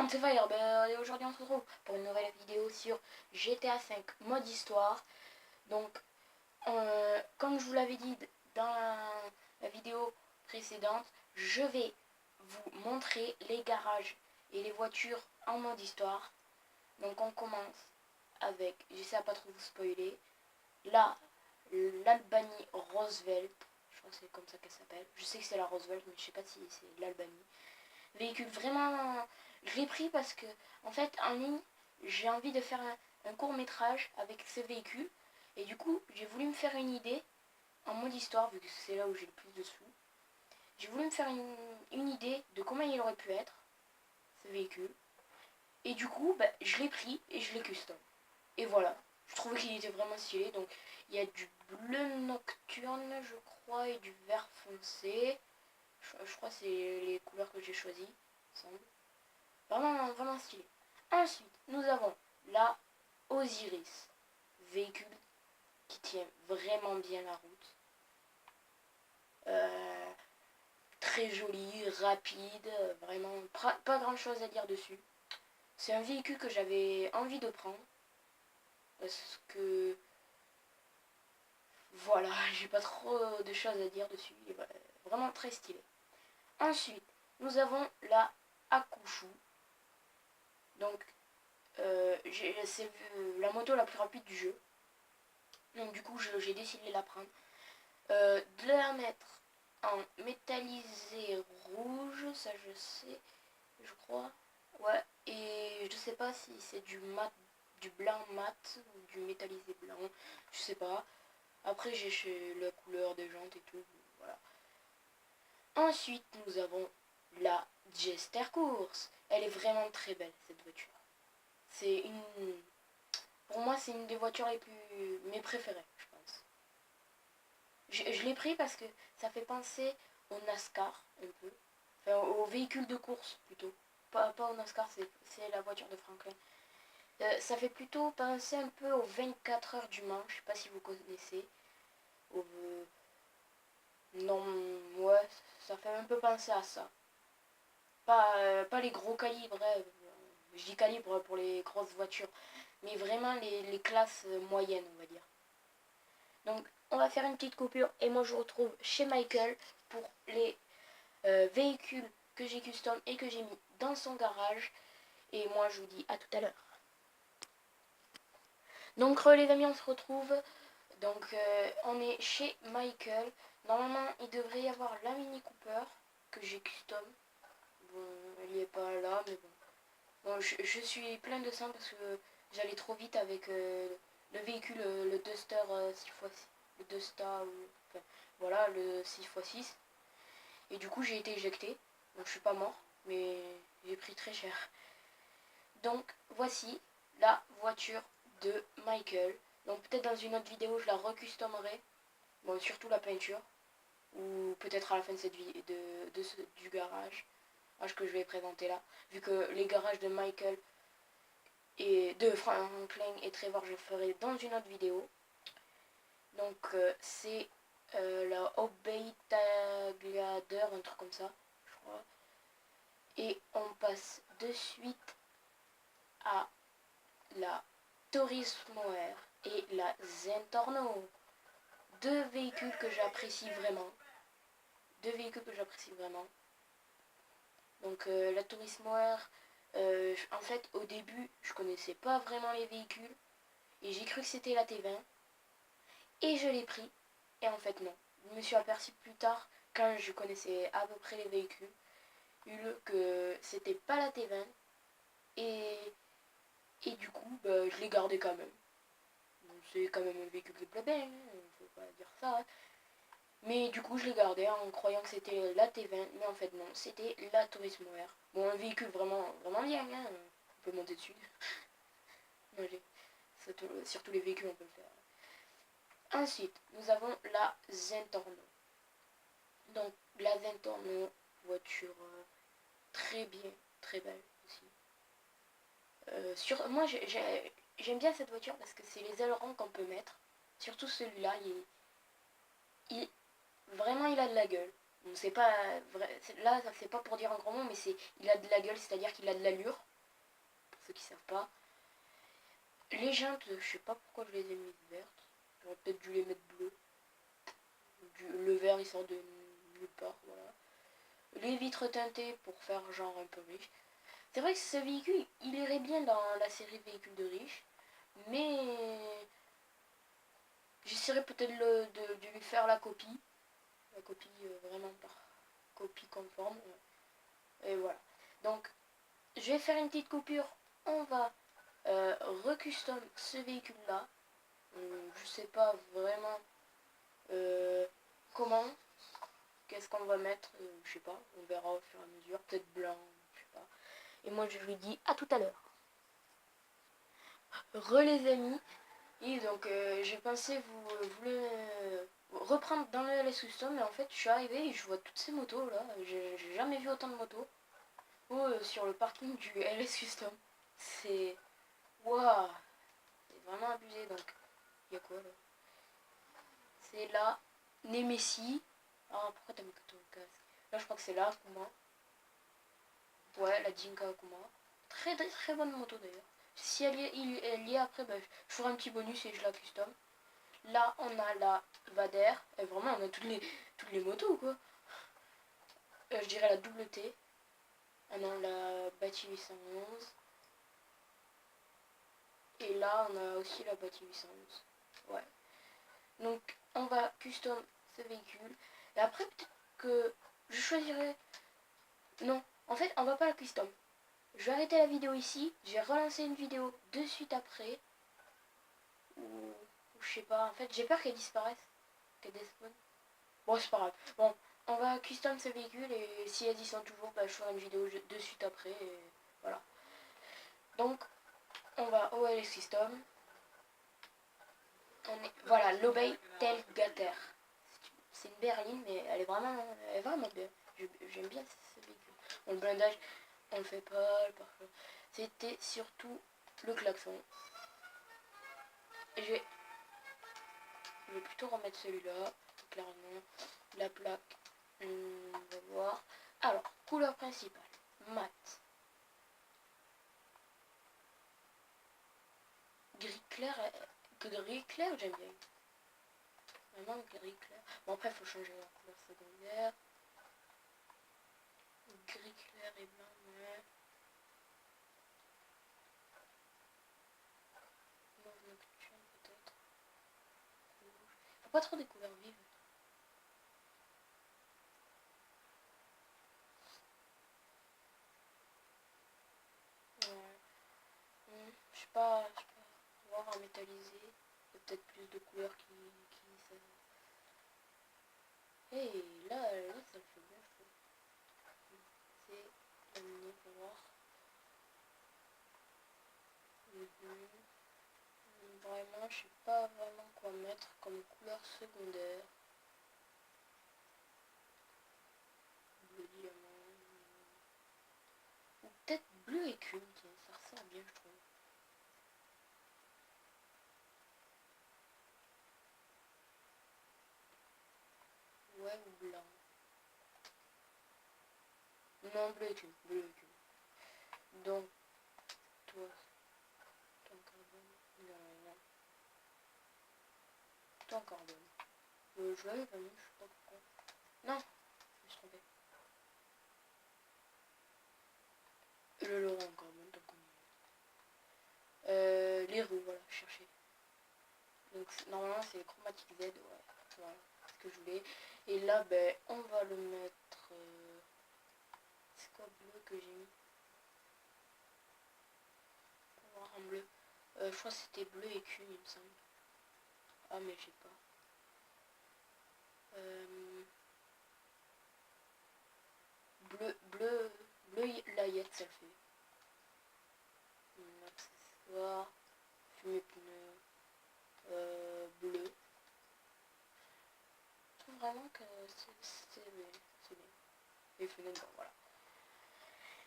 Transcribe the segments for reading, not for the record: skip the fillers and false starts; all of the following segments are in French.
Antifire, et aujourd'hui on se retrouve pour une nouvelle vidéo sur GTA 5 mode histoire. Donc, comme je vous l'avais dit dans la vidéo précédente, je vais vous montrer les garages et les voitures en mode histoire. Donc on commence avec, j'essaie à pas trop vous spoiler, là, l'Albanie Roosevelt, je crois que c'est comme ça qu'elle s'appelle, je sais que c'est la Roosevelt mais je sais pas si c'est l'Albanie. Véhicule vraiment, je l'ai pris parce que en fait en ligne j'ai envie de faire un court métrage avec ce véhicule et du coup j'ai voulu me faire une idée en mode histoire vu que c'est là où j'ai le plus de sous. J'ai voulu me faire une idée de comment il aurait pu être ce véhicule et du coup je l'ai pris et je l'ai custom et voilà, je trouvais qu'il était vraiment stylé. Donc il y a du bleu nocturne je crois et du vert foncé. Je crois que c'est les couleurs que j'ai choisies. Vraiment, vraiment stylé. Ensuite, nous avons la Osiris. Véhicule qui tient vraiment bien la route. Très joli, rapide. Vraiment, pas grand chose à dire dessus. C'est un véhicule que j'avais envie de prendre. Parce que... Voilà, j'ai pas trop de choses à dire dessus. Il est vraiment très stylé. Ensuite, nous avons la Hakushu. Donc, c'est la moto la plus rapide du jeu. Donc du coup, j'ai décidé de la prendre. De la mettre en métallisé rouge, ça je sais, je crois. Ouais, et je sais pas si c'est du mat, du blanc mat ou du métallisé blanc, je sais pas. Après, j'ai la couleur des jantes et tout, voilà. Ensuite, nous avons la Jester Course. Elle est vraiment très belle, cette voiture. C'est une... Pour moi, c'est une des voitures mes préférées, je pense. Je l'ai pris parce que ça fait penser au NASCAR, un peu. Enfin, au véhicule de course, plutôt. Pas au NASCAR, c'est la voiture de Franklin. Ça fait plutôt penser un peu aux 24 heures du Mans, je sais pas si vous connaissez. Non, ouais, ça fait un peu penser à ça. Pas les gros calibres, je dis calibre pour les grosses voitures, mais vraiment les classes moyennes, on va dire. Donc, on va faire une petite coupure et moi je vous retrouve chez Michael pour les véhicules que j'ai custom et que j'ai mis dans son garage. Et moi je vous dis à tout à l'heure. Donc les amis, on se retrouve. Donc on est chez Michael. Normalement il devrait y avoir la Mini Cooper que j'ai custom. Bon, il est pas là mais bon. Bon, je suis plein de sang parce que j'allais trop vite avec le véhicule, le Duster 6x6. Le Duster, enfin, voilà, le 6x6. Et du coup j'ai été éjecté. Donc je suis pas mort, mais j'ai pris très cher. Donc voici la voiture de Michael. Donc peut-être dans une autre vidéo je la recustomerai. Bon, surtout la peinture. Ou peut-être à la fin de cette vidéo du garage que je vais présenter là. Vu que les garages de Michael et de Franklin et Trevor je ferai dans une autre vidéo. Donc c'est la Obey Tagliader, un truc comme ça, je crois. Et on passe de suite à la Turismo R et la Zentorno. Deux véhicules que j'apprécie vraiment. Donc la Turismo R, en fait au début je connaissais pas vraiment les véhicules. Et j'ai cru que c'était la T20. Et je l'ai pris. Et en fait non. Je me suis aperçu plus tard, quand je connaissais à peu près les véhicules, que c'était pas la T20. Et du coup, je l'ai gardé quand même. C'est quand même un véhicule de plebé, hein, faut pas dire ça. Hein. Mais du coup, je l'ai gardé en croyant que c'était la T20. Mais en fait non, c'était la Turismo R. Bon, un véhicule vraiment, vraiment bien, hein. On peut monter dessus. Sur tous les véhicules, on peut le faire. Ensuite, nous avons la Zentorno. Donc, la Zentorno, voiture très bien, très belle aussi. Moi, j'aime bien cette voiture parce que c'est les ailerons qu'on peut mettre. Surtout celui-là, vraiment, il a de la gueule. Bon, c'est pas vrai, là, c'est pas pour dire un grand mot, mais il a de la gueule, c'est-à-dire qu'il a de l'allure. ceux qui savent pas. Les jantes, je sais pas pourquoi je les ai mises vertes. J'aurais peut-être dû les mettre bleues. Le vert il sort de nulle part, voilà. Les vitres teintées pour faire genre un peu riche. C'est vrai que ce véhicule, il irait bien dans la série véhicules de riches. Mais j'essaierai peut-être de lui faire la copie. La copie vraiment par copie conforme. Et voilà. Donc je vais faire une petite coupure. On va recustom ce véhicule là. Je sais pas vraiment comment. Qu'est-ce qu'on va mettre, je sais pas. On verra au fur et à mesure. Peut-être blanc, je sais pas. Et moi je lui dis à tout à l'heure. Les amis. Et donc j'ai pensé vous le reprendre dans le LS Custom. Mais en fait je suis arrivé et je vois toutes ces motos là. J'ai jamais vu autant de motos. Sur le parking du LS Custom. C'est... Waouh. C'est vraiment abusé. Donc il y a quoi là? C'est la Nemesis. Ah, pourquoi t'as mis que ton casque? Là je crois que c'est la Akuma. Ouais, la Jinka Akuma. Très très bonne moto d'ailleurs. Si elle y est après, bah, je ferai un petit bonus et je la custom. Là on a la Vader. Et vraiment on a toutes les motos quoi. Je dirais la double T. Ah non, la Bati 811. Et là on a aussi la Bati 811. Ouais. Donc on va custom ce véhicule. Et après peut-être que je choisirai... Non, en fait on va pas la custom. Je vais arrêter la vidéo ici. Je vais relancer une vidéo de suite après. Ou je sais pas. En fait j'ai peur qu'elle disparaisse. Qu'elle despawn. Bon c'est pas grave. Bon, on va custom ce véhicule. Et si elles y sont toujours, bah, je ferai une vidéo de suite après. Et voilà. Donc on va au LS Custom. Voilà, l'Obey Telgater. C'est une berline, mais elle est vraiment bien. J'aime bien ce véhicule. Bon, le blindage, on le fait pas. C'était surtout le klaxon. Et je vais plutôt remettre celui-là, clairement. La plaque, on va voir. Alors, couleur principale, mat. Gris clair, j'aime bien. Vraiment gris clair. Bon après il faut changer la couleur secondaire. Gris clair et blanc, ouais. Mauve nocturne peut-être. Rouge. Faut pas trop des couleurs vives. Ouais. Je sais pas, voir en métallisé. Il y a peut-être plus de couleurs qui ça... Hey, là ça le fait bien, je trouve. C'est terminé pour voir. Vraiment, je sais pas vraiment quoi mettre comme couleur secondaire. Bleu diamant. Ou peut-être bleu écume, tiens, ça ressort bien, je trouve. Ouais, ou blanc. Non, bleu écume, bleu écume. Donc, toi, ton carbone. Non. Ton carbone. Je l'avais pas mis, je sais pas pourquoi. Non, je me suis trompé. Le Laurent en carbone, tant qu'on y est. Les roues, voilà, chercher. Donc, normalement, c'est chromatique Z, ouais. Voilà, c'est ce que je voulais. Et là, ben, on va le mettre... c'est quoi bleu que j'ai mis? Pour voir en bleu. Je crois que c'était bleu écume, il me semble. Ah, mais j'ai pas. Bleu layette, ça le fait. Accessoire, fumée pneu, bleu. Je trouve vraiment que c'est bien. Les fenêtres, bon, voilà.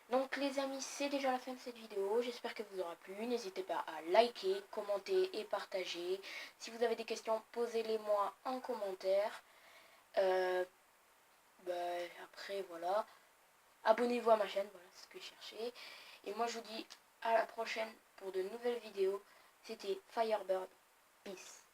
Donc les amis, c'est déjà la fin de cette vidéo. J'espère qu'elle vous aura plu. N'hésitez pas à liker, commenter et partager. Si vous avez des questions, posez-les moi en commentaire. Après, voilà. Abonnez-vous à ma chaîne, voilà, c'est ce que je cherchais. Et moi, je vous dis à la prochaine pour de nouvelles vidéos. C'était Firebird. Peace.